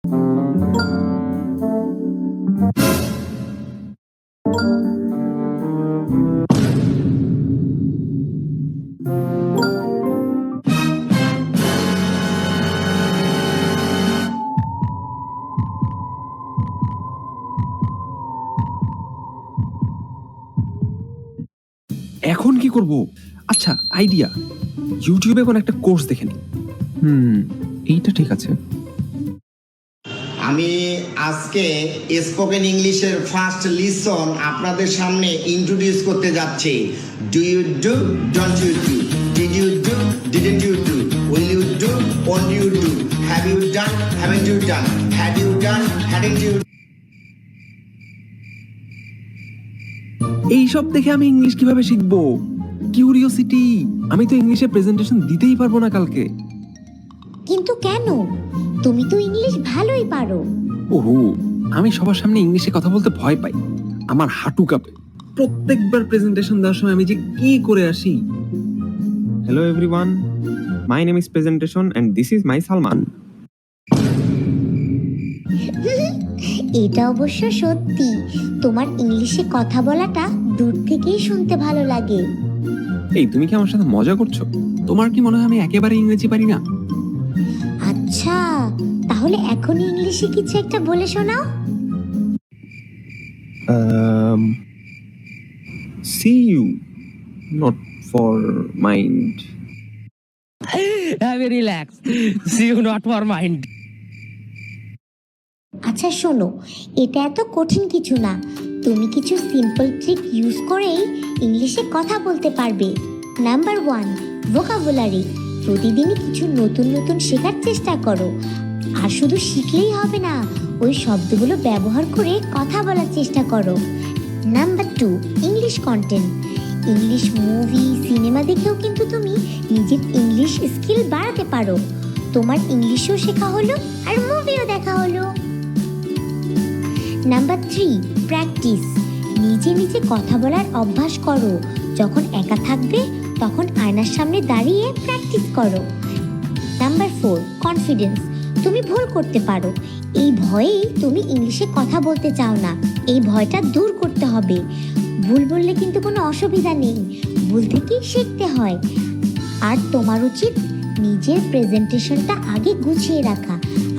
এখন কি করব? আচ্ছা, আইডিয়া। ইউটিউবে কোন একটা কোর্স দেখে নিই। এইটা ঠিক আছে। আমি আজকে স্পোকেন ইংলিশের ফার্স্ট লিসন আপনাদের সামনে ইন্ট্রোডিউস করতে যাচ্ছি। Do you do, don't you do, did you do, didn't you do, will you do, won't you do, have you done, haven't you done, had you done, hadn't you. এইসব দেখে আমি English কিভাবে শিখবো? Curiosity. আমি তো ইংলিশে presentation দিতেই পারবো না কালকে। কিন্তু কেন? তুমি তো ইংলিশ ভালোই পারো। ওহো, আমি সবার সামনে ইংলিশে কথা বলতে ভয় পাই। আমার হাঁটু কাঁপে। প্রত্যেকবার প্রেজেন্টেশন দেওয়ার সময় আমি যে কি করে আসি। Hello everyone, my name is Presentation and this is my Salman. এটা অবশ্য সত্যি, তোমার ইংলিশে কথা বলাটা দূর থেকেই শুনতে ভালো লাগে। এই, তুমি কি আমার সাথে মজা করছো? তোমার কি মনে হয় আমি একেবারে ইংরেজি পারি না? আচ্ছা, তাহলে এখনই ইংলিশে কিছু একটা বলে শোনাও। See you, not for mind. Have a relax. See you not for mind. আচ্ছা শোনো, এটা এত কঠিন কিছু না। তুমি কিছু সিম্পল ট্রিক ইউজ করেই ইংলিশে কথা বলতে পারবে। Number 1, vocabulary. প্রতিদিনই কিছু নতুন নতুন শেখার চেষ্টা করো। আর শুধু শিখলেই হবে না, ওই শব্দগুলো ব্যবহার করে কথা বলার চেষ্টা করো। Number 2, English content. English movie, cinema দেখেও কিন্তু তুমি নিজের ইংলিশ স্কিল বাড়াতে পারো। তোমার ইংলিশও শেখা হলো আর মুভিও দেখা হলো। Number 3, practice. নিজে নিজে কথা বলার অভ্যাস করো। যখন একা থাকবে তখন আয়নার সামনে দাঁড়িয়ে প্র্যাকটিস করো। Number 4, confidence. তুমি ভুল করতে পারো, এই ভয়েই তুমি ইংলিশে কথা বলতে চাও না। এই ভয়টা দূর করতে হবে। ভুল বললে কিন্তু কোনো অসুবিধা নেই, ভুল থেকেই শিখতে হয়। আর তোমার উচিত নিজের প্রেজেন্টেশনটা আগে গুছিয়ে রাখা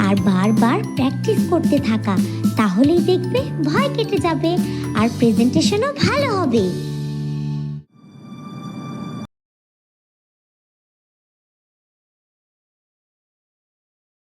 আর বারবার প্র্যাকটিস করতে থাকা। তাহলেই দেখবে ভয় কেটে যাবে আর প্রেজেন্টেশনও ভালো হবে।